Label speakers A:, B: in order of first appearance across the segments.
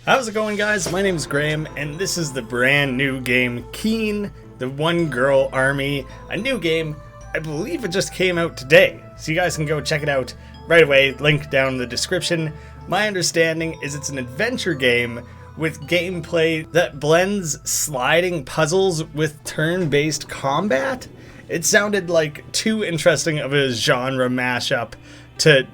A: How's it going, guys? My name is Graeme, and this is the brand new game, Keen, the One Girl Army. A new game. I believe it just came out today, so you guys can go check it out right away. Link down in the description. My understanding is it's an adventure game with gameplay that blends sliding puzzles with turn-based combat. It sounded like too interesting of a genre mashup to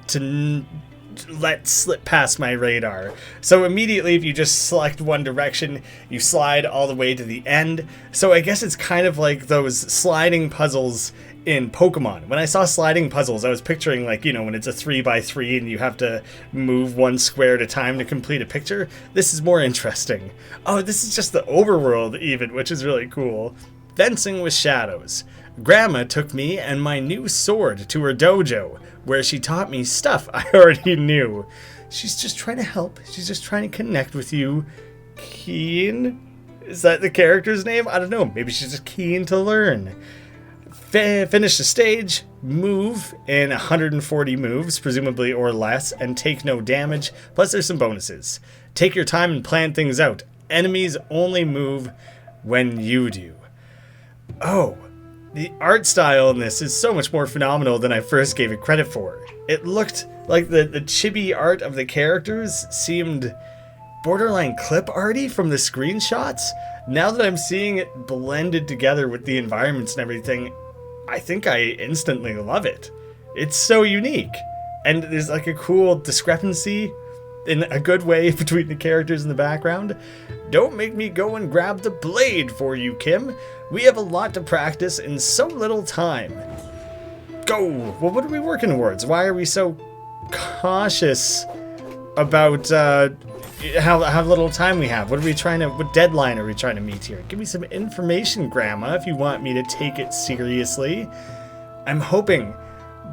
A: let slip past my radar. So immediately, if you just select one direction, you slide all the way to the end. So I guess it's kind of like those sliding puzzles in Pokemon. When I saw sliding puzzles, I was picturing, like, you know, when it's a 3x3 and you have to move one square at a time to complete a picture. This is more interesting. Oh, this is just the overworld even, which is really cool. Fencing with shadows. Grandma took me and my new sword to her dojo, where she taught me stuff I already knew. She's just trying to help. She's just trying to connect with you. Keen? Is that the character's name? I don't know. Maybe she's just keen to learn. Finish the stage, move in 140 moves, presumably, or less, and take no damage. Plus, there's some bonuses. Take your time and plan things out. Enemies only move when you do. Oh, the art style in this is so much more phenomenal than I first gave it credit for. It looked like the chibi art of the characters seemed borderline clip arty from the screenshots. Now that I'm seeing it blended together with the environments and everything, I think I instantly love it. It's so unique. And there's like a cool discrepancy in a good way between the characters in the background. Don't make me go and grab the blade for you, Kim. We have a lot to practice in so little time. Go! Well, what are we working towards? Why are we so cautious about how little time we have? What deadline are we trying to meet here? Give me some information, Grandma, if you want me to take it seriously. I'm hoping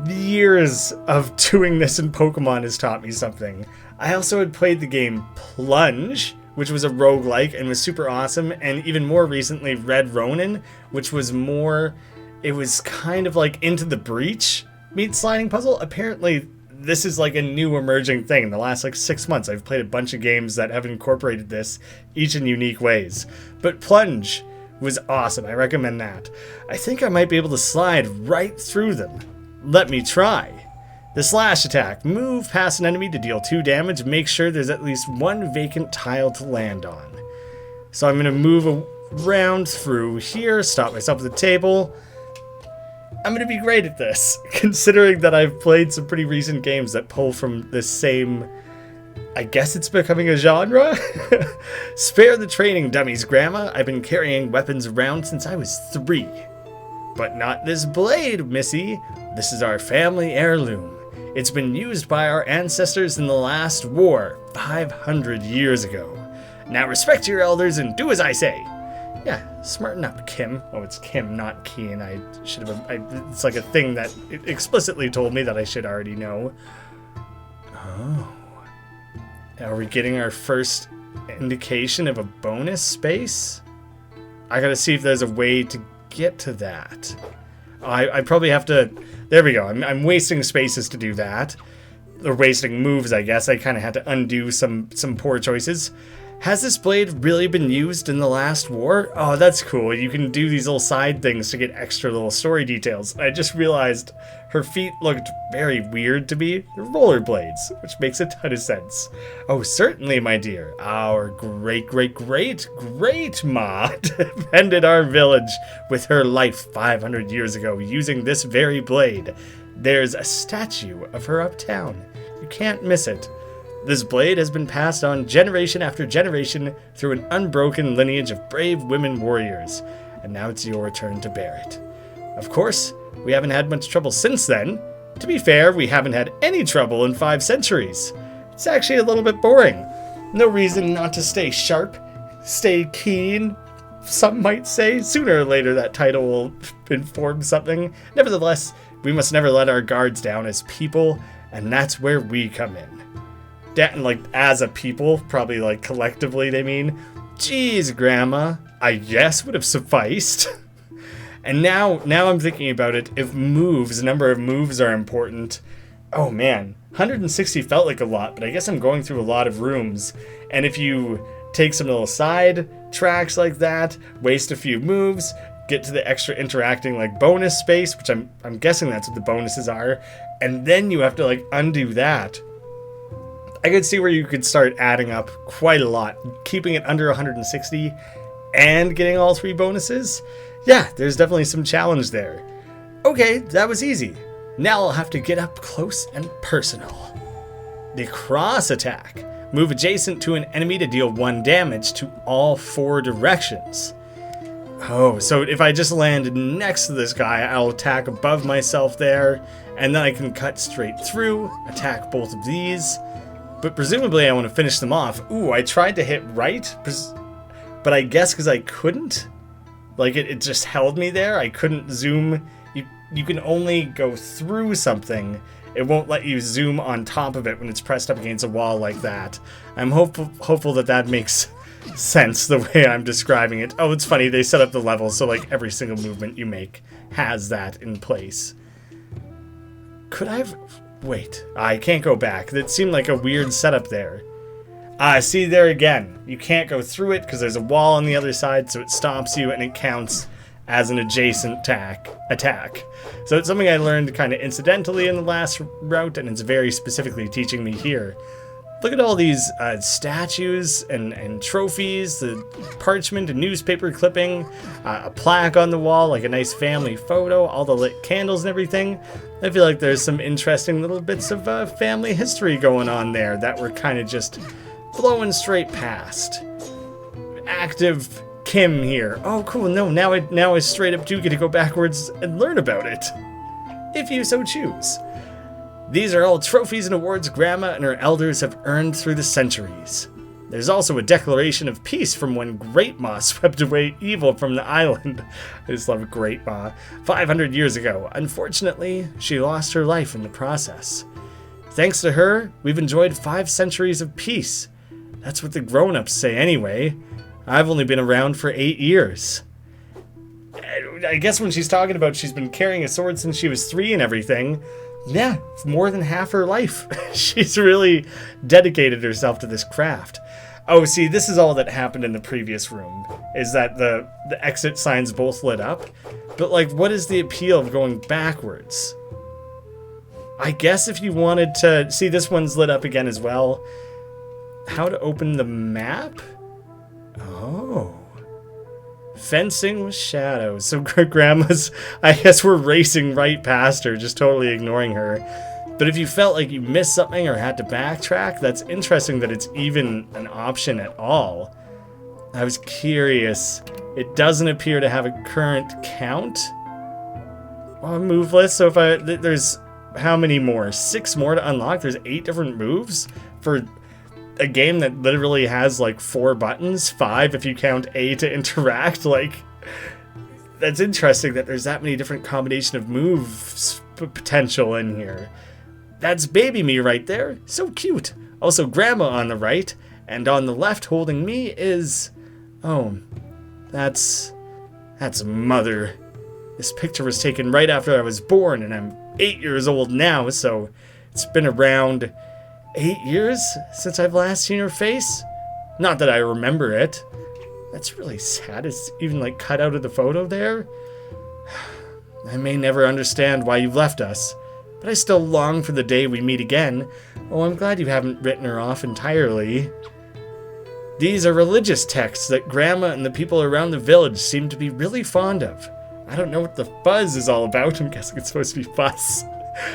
A: years of doing this in Pokemon has taught me something. I also had played the game Plunge, which was a roguelike and was super awesome, and even more recently Red Ronin, which was more, it was kind of like Into the Breach meets sliding puzzle. Apparently this is like a new emerging thing. In the last like 6 months I've played a bunch of games that have incorporated this, each in unique ways. But Plunge was awesome. I recommend that. I think I might be able to slide right through them. Let me try. The slash attack. Move past an enemy to deal 2 damage. Make sure there's at least 1 vacant tile to land on. So I'm going to move around through here, stop myself at the table. I'm going to be great at this, considering that I've played some pretty recent games that pull from this same, I guess it's becoming a genre? Spare the training dummies, Grandma. I've been carrying weapons around since I was 3. But not this blade, Missy. This is our family heirloom. It's been used by our ancestors in the last war, 500 years ago. Now respect your elders and do as I say. Yeah, smarten up, Kim. Oh, it's Kim, not Keen. I should have. It's like a thing that it explicitly told me that I should already know. Oh. Are we getting our first indication of a bonus space? I gotta see if there's a way to get to that. I probably have to. There we go. I'm wasting spaces to do that, or wasting moves. I guess I kind of had to undo some poor choices. Has this blade really been used in the last war? Oh, that's cool. You can do these little side things to get extra little story details. I just realized her feet looked very weird to me. They're rollerblades, which makes a ton of sense. Oh, certainly, my dear. Our great-great-great-great-ma defended our village with her life 500 years ago using this very blade. There's a statue of her uptown. You can't miss it. This blade has been passed on generation after generation through an unbroken lineage of brave women warriors, and now it's your turn to bear it. Of course, we haven't had much trouble since then. To be fair, we haven't had any trouble in 5 centuries. It's actually a little bit boring. No reason not to stay sharp, stay keen. Some might say sooner or later that title will inform something. Nevertheless, we must never let our guards down as people, and that's where we come in. Like, as a people, probably like collectively they mean. Geez, Grandma, I guess would have sufficed. And now I'm thinking about it, if number of moves are important. Oh man, 160 felt like a lot, but I guess I'm going through a lot of rooms, And if you take some little side tracks like that, waste a few moves, get to the extra interacting like bonus space, which I'm guessing that's what the bonuses are, and then you have to like undo that. I could see where you could start adding up quite a lot, keeping it under 160 and getting all 3 bonuses. Yeah, there's definitely some challenge there. Okay, that was easy. Now I'll have to get up close and personal. The cross attack. Move adjacent to an enemy to deal 1 damage to all 4 directions. Oh, so if I just land next to this guy, I'll attack above myself there, and then I can cut straight through, attack both of these. But presumably I want to finish them off. Ooh, I tried to hit right, but I guess because I couldn't. Like, it just held me there. I couldn't zoom. You can only go through something. It won't let you zoom on top of it when it's pressed up against a wall like that. I'm hopeful that makes sense the way I'm describing it. Oh, it's funny. They set up the levels so like every single movement you make has that in place. Could I've... Wait, I can't go back. That seemed like a weird setup there. See there again. You can't go through it because there's a wall on the other side, so it stops you and it counts as an adjacent attack. So it's something I learned kind of incidentally in the last route, and it's very specifically teaching me here. Look at all these statues and trophies, the parchment and newspaper clipping, a plaque on the wall, like a nice family photo, all the lit candles and everything. I feel like there's some interesting little bits of family history going on there that we're kind of just blowing straight past. Active Kim here. Oh, cool. No, now I straight up do get to go backwards and learn about it, if you so choose. These are all trophies and awards Grandma and her elders have earned through the centuries. There's also a declaration of peace from when Great Ma swept away evil from the island. I just love Great Ma. 500 years ago. Unfortunately, she lost her life in the process. Thanks to her, we've enjoyed 5 centuries of peace. That's what the grown-ups say anyway. I've only been around for 8 years. I guess when she's talking about she's been carrying a sword since she was 3 and everything, yeah, it's more than half her life. She's really dedicated herself to this craft. Oh, see, this is all that happened in the previous room, is that the exit signs both lit up. But, like, what is the appeal of going backwards? I guess if you wanted to... See, this one's lit up again as well. How to open the map? Oh. Fencing with shadows. So Grandma's... I guess we're racing right past her, just totally ignoring her. But if you felt like you missed something or had to backtrack, that's interesting that it's even an option at all. I was curious. It doesn't appear to have a current count on move list. So if there's how many more? 6 more to unlock. There's 8 different moves for a game that literally has like 4 buttons, 5 if you count A to interact. Like, that's interesting that there's that many different combination of moves potential in here. That's baby me right there. So cute. Also, Grandma on the right, and on the left holding me is... Oh, that's Mother. This picture was taken right after I was born, and I'm 8 years old now, so it's been around 8 years since I've last seen her face. Not that I remember it. That's really sad. It's even like cut out of the photo there. I may never understand why you've left us, but I still long for the day we meet again. Oh, I'm glad you haven't written her off entirely. These are religious texts that Grandma and the people around the village seem to be really fond of. I don't know what the fuzz is all about. I'm guessing it's supposed to be fuss.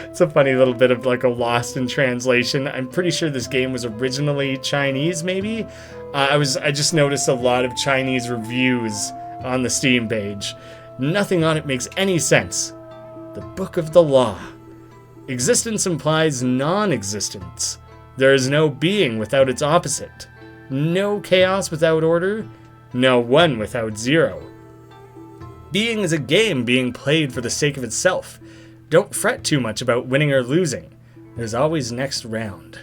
A: It's a funny little bit of like a lost in translation. I'm pretty sure this game was originally Chinese, maybe? I just noticed a lot of Chinese reviews on the Steam page. Nothing on it makes any sense. The Book of the Law. Existence implies non-existence. There is no being without its opposite. No chaos without order. No one without zero. Being is a game being played for the sake of itself. Don't fret too much about winning or losing. There's always next round.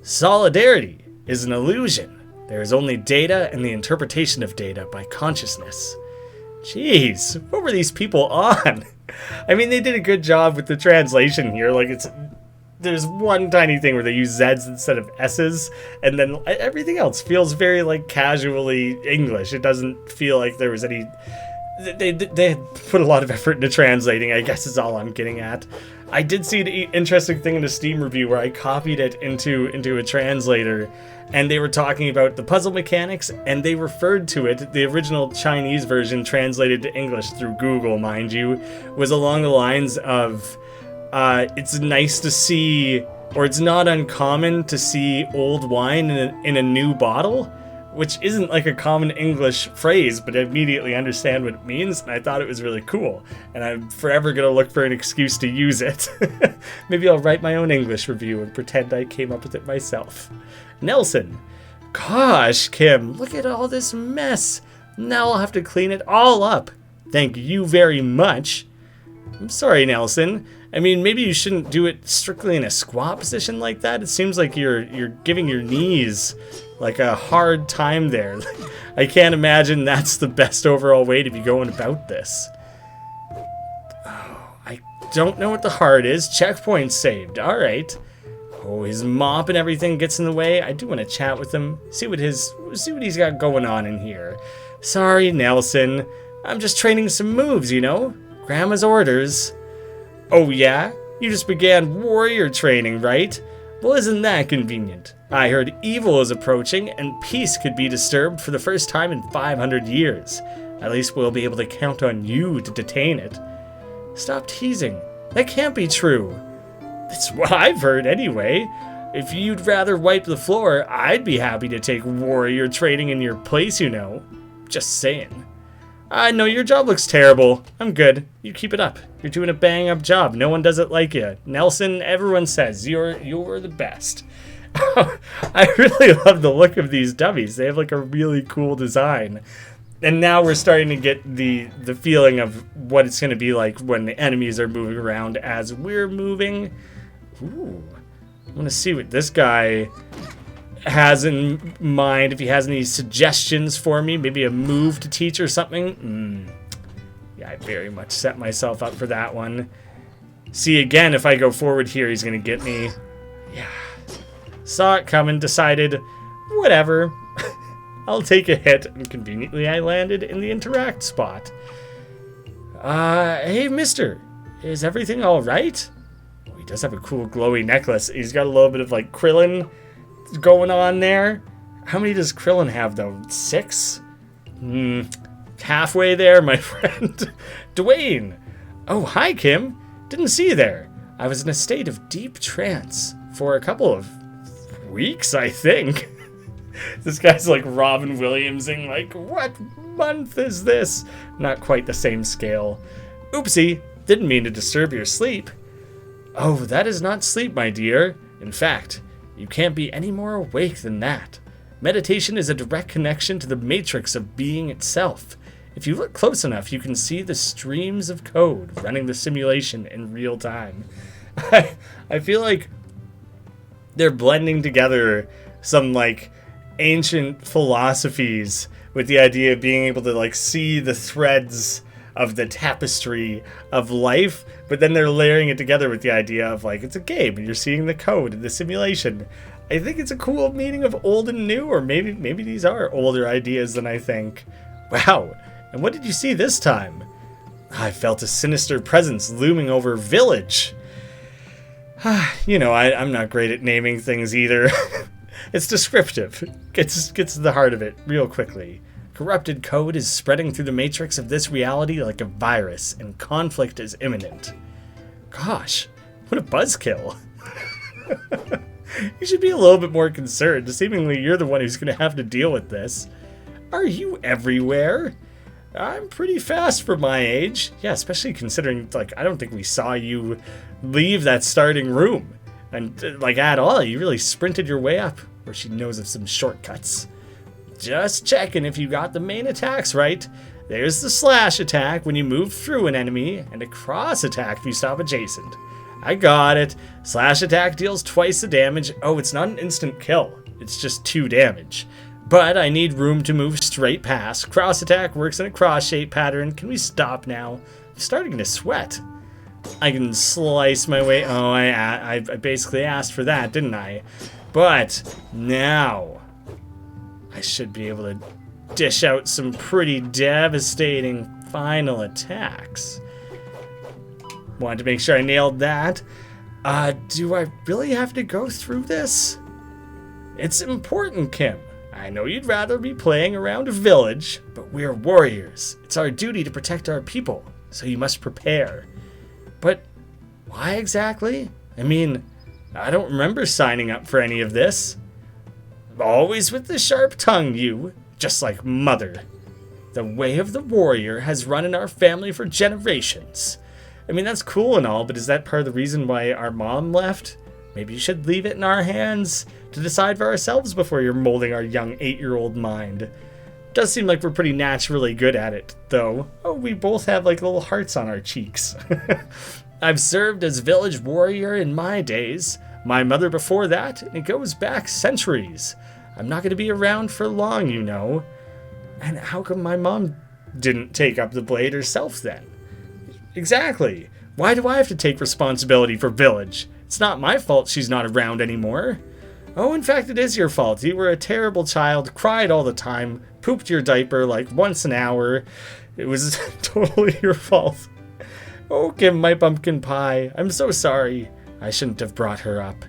A: Solidarity is an illusion. There is only data and the interpretation of data by consciousness. Jeez, what were these people on? I mean, they did a good job with the translation here. Like, there's one tiny thing where they use Z's instead of S's, and then everything else feels very like casually English. It doesn't feel like there was any. They put a lot of effort into translating, I guess is all I'm getting at. I did see an interesting thing in a Steam review where I copied it into a translator, and they were talking about the puzzle mechanics, and they referred to it, the original Chinese version translated to English through Google, mind you, was along the lines of, it's nice to see, or it's not uncommon to see old wine in a new bottle, which isn't like a common English phrase, but I immediately understand what it means, and I thought it was really cool. And I'm forever going to look for an excuse to use it. Maybe I'll write my own English review and pretend I came up with it myself. Nelson. Gosh, Kim, look at all this mess. Now I'll have to clean it all up. Thank you very much. I'm sorry, Nelson. I mean, maybe you shouldn't do it strictly in a squat position like that. It seems like you're giving your knees like a hard time there. I can't imagine that's the best overall way to be going about this. Oh, I don't know what the heart is. Checkpoint saved. All right. Oh, his mop and everything gets in the way. I do want to chat with him. See what he's got going on in here. Sorry, Nelson. I'm just training some moves, you know. Grandma's orders. Oh yeah? You just began warrior training, right? Well, isn't that convenient? I heard evil is approaching, and peace could be disturbed for the first time in 500 years. At least we'll be able to count on you to detain it. Stop teasing. That can't be true. That's what I've heard anyway. If you'd rather wipe the floor, I'd be happy to take warrior training in your place, you know. Just saying. No, your job looks terrible. I'm good. You keep it up. You're doing a bang-up job. No one does it like you. Nelson, everyone says you're the best. I really love the look of these dummies. They have like a really cool design. And now we're starting to get the feeling of what it's going to be like when the enemies are moving around as we're moving. Ooh. I want to see what this guy has in mind, if he has any suggestions for me, maybe a move to teach or something. Yeah, I very much set myself up for that one. See, again, if I go forward here, he's gonna get me. Yeah, saw it coming, decided, whatever. I'll take a hit, and conveniently I landed in the interact spot. Hey, mister, is everything all right? Oh, he does have a cool glowy necklace. He's got a little bit of like Krillin going on there. How many does Krillin have though? 6? Halfway there, my friend. Dwayne. Oh, hi, Kim. Didn't see you there. I was in a state of deep trance for a couple of weeks, I think. This guy's like Robin Williamsing, like, what month is this? Not quite the same scale. Oopsie, didn't mean to disturb your sleep. Oh, that is not sleep, my dear. In fact, you can't be any more awake than that. Meditation is a direct connection to the matrix of being itself. If you look close enough, you can see the streams of code running the simulation in real time. I feel like they're blending together some like ancient philosophies with the idea of being able to like see the threads of the tapestry of life, but then they're layering it together with the idea of like it's a game and you're seeing the code in the simulation. I think it's a cool meaning of old and new, or maybe these are older ideas than I think. Wow, and what did you see this time? I felt a sinister presence looming over village. You know, I'm not great at naming things either. It's descriptive. Gets to the heart of it real quickly. Corrupted code is spreading through the matrix of this reality like a virus, and conflict is imminent. Gosh, what a buzzkill. You should be a little bit more concerned. Seemingly you're the one who's going to have to deal with this. Are you everywhere? I'm pretty fast for my age. Yeah, especially considering, like, I don't think we saw you leave that starting room. And, like, at all, you really sprinted your way up, where she knows of some shortcuts. Just checking if you got the main attacks right. There's the slash attack when you move through an enemy, and a cross attack if you stop adjacent. I got it. Slash attack deals twice the damage. Oh, it's not an instant kill. It's just 2 damage. But I need room to move straight past. Cross attack works in a cross shape pattern. Can we stop now? I'm starting to sweat. I can slice my way. Oh, I basically asked for that, didn't I? But now I should be able to dish out some pretty devastating final attacks. Wanted to make sure I nailed that. Do I really have to go through this? It's important, Kim. I know you'd rather be playing around a village, but we're warriors. It's our duty to protect our people, so you must prepare. But why exactly? I mean, I don't remember signing up for any of this. Always with the sharp tongue, you. Just like Mother. The way of the warrior has run in our family for generations. I mean, that's cool and all, but is that part of the reason why our mom left? Maybe you should leave it in our hands to decide for ourselves before you're molding our young 8-year-old mind. Does seem like we're pretty naturally good at it, though. Oh, we both have like little hearts on our cheeks. I've served as village warrior in my days. My mother before that, and it goes back centuries. I'm not going to be around for long, you know. And how come my mom didn't take up the blade herself then? Exactly. Why do I have to take responsibility for village? It's not my fault she's not around anymore. Oh, in fact, it is your fault. You were a terrible child, cried all the time, pooped your diaper like once an hour. It was totally your fault. Oh, Kim, my pumpkin pie. I'm so sorry. I shouldn't have brought her up.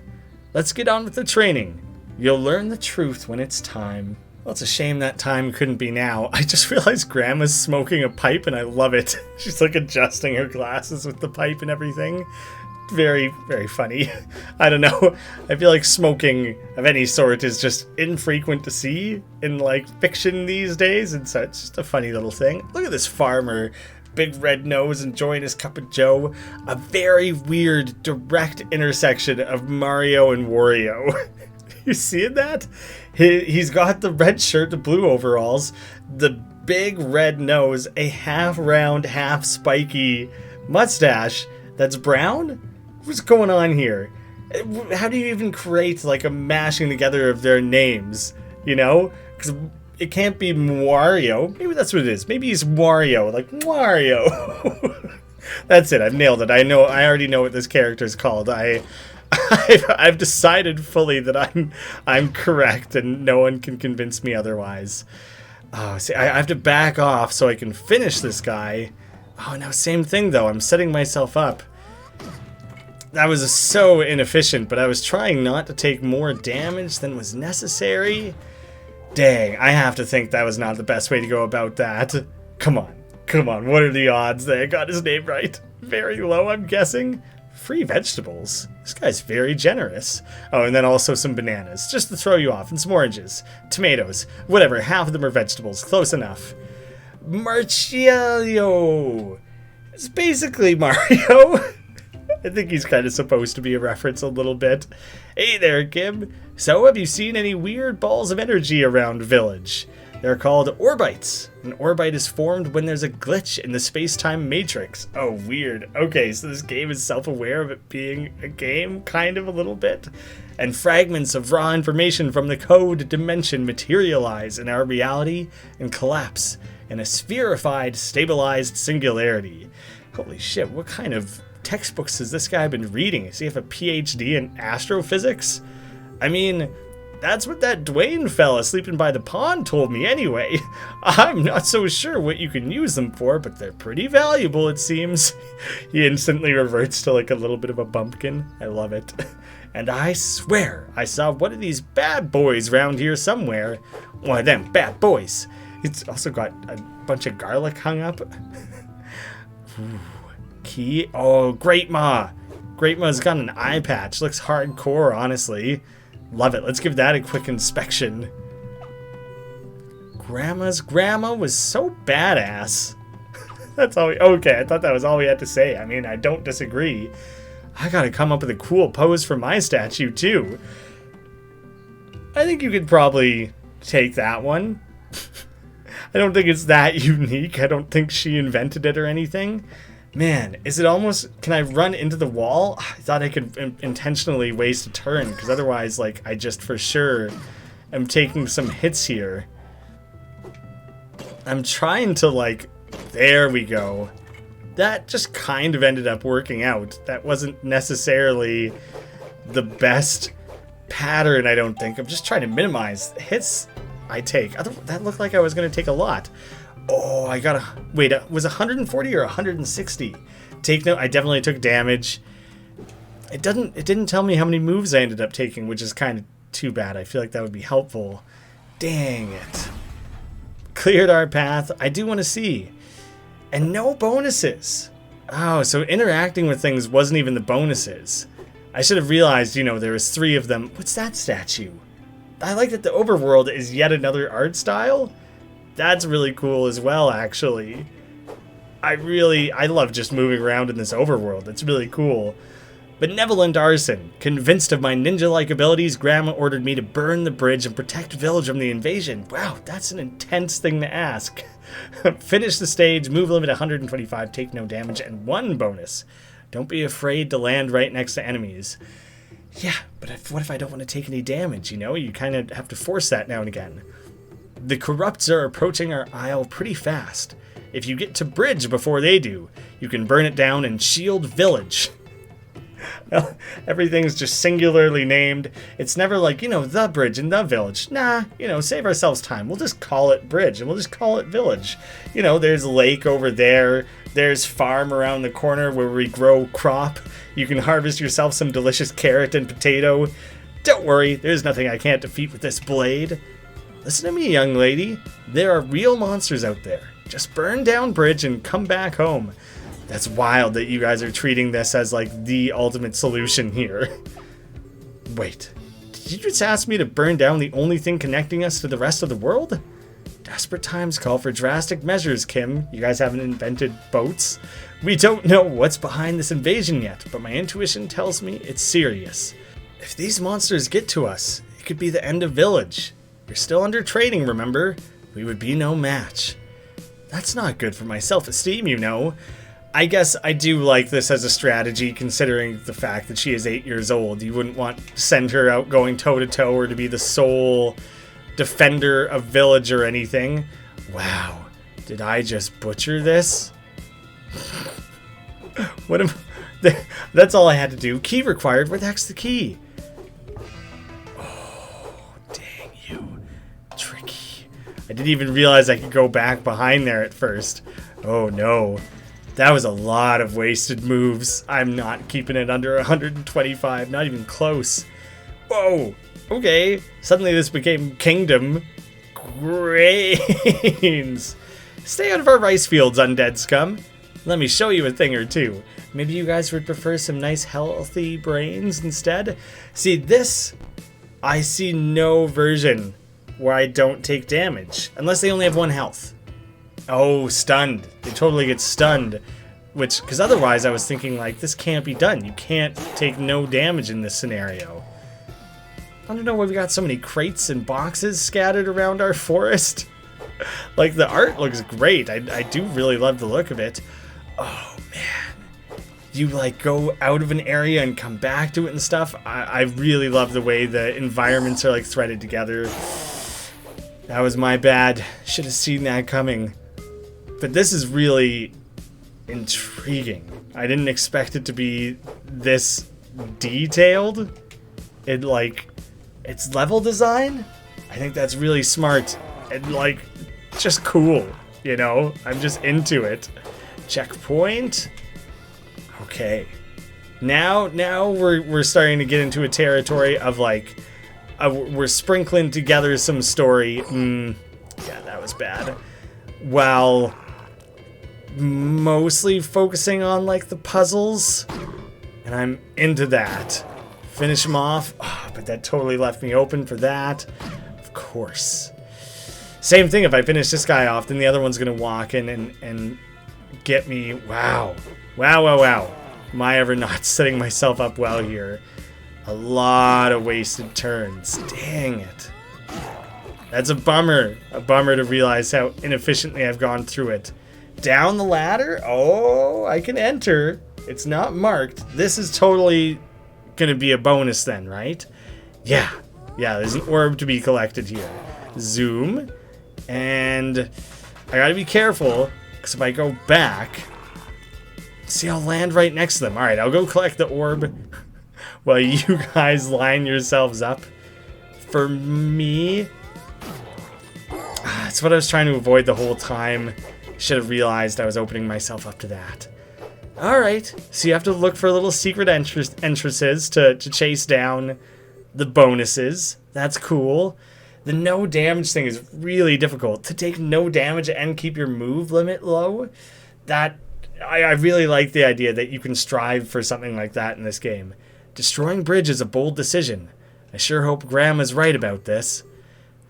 A: Let's get on with the training. You'll learn the truth when it's time. Well, it's a shame that time couldn't be now. I just realized Grandma's smoking a pipe and I love it. She's like adjusting her glasses with the pipe and everything. Very, very funny. I don't know. I feel like smoking of any sort is just infrequent to see in like fiction these days, and so it's just a funny little thing. Look at this farmer, big red nose, enjoying his cup of joe. A very weird direct intersection of Mario and Wario. You seeing that? He's got the red shirt, the blue overalls, the big red nose, a half round, half spiky mustache that's brown? What's going on here? How do you even create like a mashing together of their names? You know? Because it can't be Wario. Maybe that's what it is. Maybe he's Wario. Like Wario. That's it. I've nailed it. I already know what this character is called. I've decided fully that I'm correct, and no one can convince me otherwise. Oh, see, I have to back off so I can finish this guy. Oh, no, same thing though. I'm setting myself up. That was so inefficient, but I was trying not to take more damage than was necessary. Dang, I have to think that was not the best way to go about that. Come on, what are the odds that I got his name right? Very low, I'm guessing. Free vegetables. This guy's very generous. Oh, and then also some bananas, just to throw you off, and some oranges, tomatoes, whatever, half of them are vegetables, close enough. Marcello! It's basically Mario. I think he's kind of supposed to be a reference a little bit. Hey there, Kim. So, have you seen any weird balls of energy around village? They're called orbites. An orbite is formed when there's a glitch in the space-time matrix. Oh, weird. Okay, so this game is self-aware of it being a game, kind of a little bit. And fragments of raw information from the code dimension materialize in our reality and collapse in a spherified, stabilized singularity. Holy shit, what kind of textbooks has this guy been reading? Does he have a PhD in astrophysics? I mean, that's what that Dwayne fella sleeping by the pond told me anyway. I'm not so sure what you can use them for, but they're pretty valuable, it seems. He instantly reverts to like a little bit of a bumpkin. I love it. And I swear I saw one of these bad boys round here somewhere. One of them bad boys. It's also got a bunch of garlic hung up. Ooh. Key. Oh, Great Ma. Great Ma's got an eye patch. Looks hardcore, honestly. Love it. Let's give that a quick inspection. Grandma's grandma was so badass. That's all okay, I thought that was all we had to say. I mean, I don't disagree. I gotta come up with a cool pose for my statue, too. I think you could probably take that one. I don't think it's that unique. I don't think she invented it or anything. Man, is it almost... Can I run into the wall? I thought I could intentionally waste a turn, because otherwise, like, I just for sure am taking some hits here. I'm trying to, like... There we go. that just kind of ended up working out. That wasn't necessarily the best pattern, I don't think. I'm just trying to minimize the hits I take. That looked like I was going to take a lot. Oh, I got wait, was 140 or 160? Take note, I definitely took damage. It didn't tell me how many moves I ended up taking, which is kind of too bad. I feel like that would be helpful. Dang it. Cleared our path. I do want to see. And no bonuses. Oh, so interacting with things wasn't even the bonuses. I should have realized, you know, there was 3 of them. What's that statue? I like that the overworld is yet another art style. That's really cool as well, actually. I love just moving around in this overworld. It's really cool. Benevolent Arson. Convinced of my ninja-like abilities, Grandma ordered me to burn the bridge and protect village from the invasion. Wow, that's an intense thing to ask. Finish the stage, move limit 125, take no damage, and 1 bonus. Don't be afraid to land right next to enemies. Yeah, but what if I don't want to take any damage, you know? You kind of have to force that now and again. The corrupts are approaching our isle pretty fast. If you get to bridge before they do, you can burn it down and shield village. Everything's just singularly named. It's never like, you know, the bridge and the village. Nah, you know, save ourselves time. We'll just call it bridge and we'll just call it village. You know, there's lake over there. There's farm around the corner where we grow crop. You can harvest yourself some delicious carrot and potato. Don't worry, there's nothing I can't defeat with this blade. Listen to me, young lady. There are real monsters out there. Just burn down bridge and come back home. That's wild that you guys are treating this as like the ultimate solution here. Wait, did you just ask me to burn down the only thing connecting us to the rest of the world? Desperate times call for drastic measures, Kim. You guys haven't invented boats. We don't know what's behind this invasion yet, but my intuition tells me it's serious. If these monsters get to us, it could be the end of village. You're still under training, remember? We would be no match. That's not good for my self-esteem, you know. I guess I do like this as a strategy, considering the fact that she is 8 years old. You wouldn't want to send her out going toe-to-toe or to be the sole defender of village or anything. Wow, did I just butcher this? That's all I had to do. Key required. Where the heck's the key? Oh, dang you. Tricky. I didn't even realize I could go back behind there at first. Oh no. That was a lot of wasted moves. I'm not keeping it under 125, not even close. Whoa, okay. Suddenly this became Kingdom. Grains. Stay out of our rice fields, undead scum. Let me show you a thing or two. Maybe you guys would prefer some nice healthy brains instead? See, this, I see no version where I don't take damage, unless they only have 1 health. Oh, stunned. They totally get stunned. Which, because otherwise I was thinking, like, this can't be done. You can't take no damage in this scenario. I don't know why we got so many crates and boxes scattered around our forest. Like, the art looks great. I do really love the look of it. Oh, man. You, like, go out of an area and come back to it and stuff. I really love the way the environments are, like, threaded together. That was my bad. Should have seen that coming. But this is really intriguing. I didn't expect it to be this detailed. Its level design, I think that's really smart and like just cool, you know? I'm just into it. Checkpoint. Okay. Now we're starting to get into a territory of like we're sprinkling together some story. Yeah, that was bad. While mostly focusing on like the puzzles, and I'm into that. Finish them off. Oh, but that totally left me open for that. Of course. Same thing, if I finish this guy off, then the other one's gonna walk in and get me. Wow. Wow. Am I ever not setting myself up well here? A lot of wasted turns. Dang it. That's a bummer. A bummer to realize how inefficiently I've gone through it. Down the ladder? Oh, I can enter. It's not marked. This is totally gonna be a bonus then, right? Yeah, there's an orb to be collected here. Zoom. And I gotta be careful, because if I go back, See, I'll land right next to them. Alright, I'll go collect the orb while you guys line yourselves up. For me, that's what I was trying to avoid the whole time. Should have realized I was opening myself up to that. Alright, so you have to look for little secret entrances to chase down the bonuses. That's cool. The no damage thing is really difficult. To take no damage and keep your move limit low, that I really like the idea that you can strive for something like that in this game. Destroying bridge is a bold decision. I sure hope Graeme is right about this.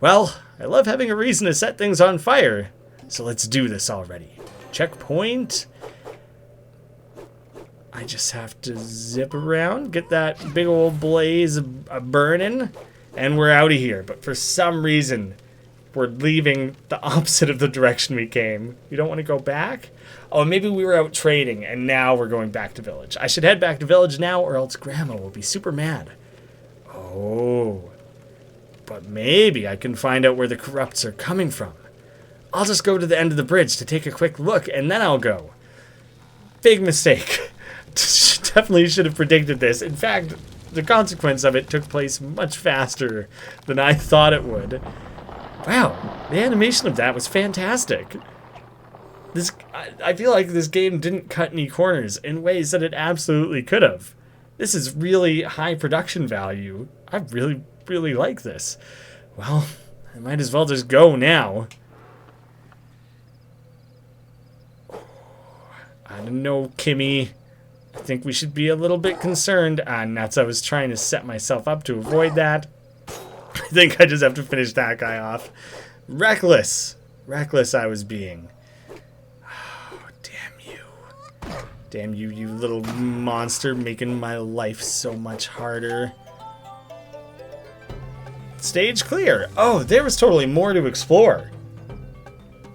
A: Well, I love having a reason to set things on fire, so let's do this already. Checkpoint. I just have to zip around, get that big old blaze burning, and we're out of here. But for some reason, we're leaving the opposite of the direction we came. We don't want to go back? Oh, maybe we were out trading, and now we're going back to village. I should head back to village now, or else Grandma will be super mad. Oh, but maybe I can find out where the corrupts are coming from. I'll just go to the end of the bridge to take a quick look, and then I'll go. Big mistake. Definitely should have predicted this. In fact, the consequence of it took place much faster than I thought it would. Wow, the animation of that was fantastic. I feel like this game didn't cut any corners in ways that it absolutely could have. This is really high production value. I really, really like this. Well, I might as well just go now. I don't know, Kimmy. I think we should be a little bit concerned. Nuts, I was trying to set myself up to avoid that. I think I just have to finish that guy off. Reckless. Reckless I was being. Oh, damn you. Damn you, you little monster, making my life so much harder. Stage clear. Oh, there was totally more to explore.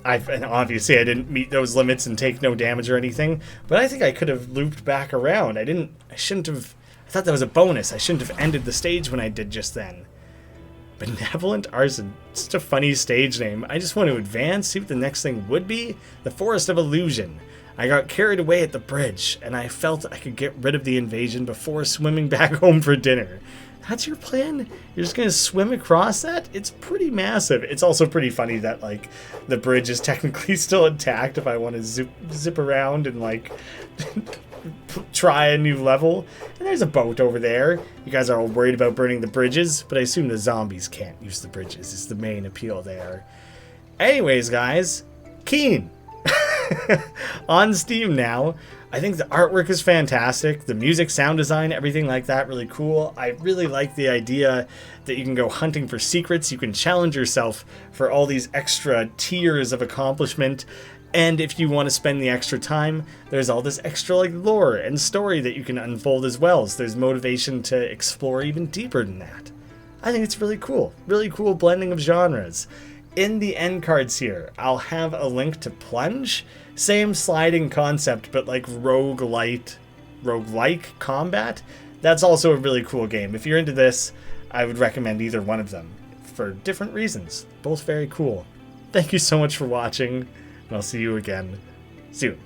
A: And obviously I didn't meet those limits and take no damage or anything, but I think I could have looped back around. I shouldn't have, I thought that was a bonus. I shouldn't have ended the stage when I did just then. Benevolent Arson, such a funny stage name. I just want to advance, see what the next thing would be. The Forest of Illusion. I got carried away at the bridge, and I felt I could get rid of the invasion before swimming back home for dinner. That's your plan? You're just gonna swim across that? It's pretty massive. It's also pretty funny that, like, the bridge is technically still intact if I want to zip around and, like, try a new level. And there's a boat over there. You guys are all worried about burning the bridges, but I assume the zombies can't use the bridges. Is the main appeal there. Anyways, guys, Keen. On Steam now. I think the artwork is fantastic. The music, sound design, everything like that, really cool. I really like the idea that you can go hunting for secrets. You can challenge yourself for all these extra tiers of accomplishment. And if you want to spend the extra time, there's all this extra like lore and story that you can unfold as well. So there's motivation to explore even deeper than that. I think it's really cool. Really cool blending of genres. In the end cards here, I'll have a link to Plunge. Same sliding concept, but like roguelike combat. That's also a really cool game. If you're into this, I would recommend either one of them for different reasons. Both very cool. Thank you so much for watching, and I'll see you again soon.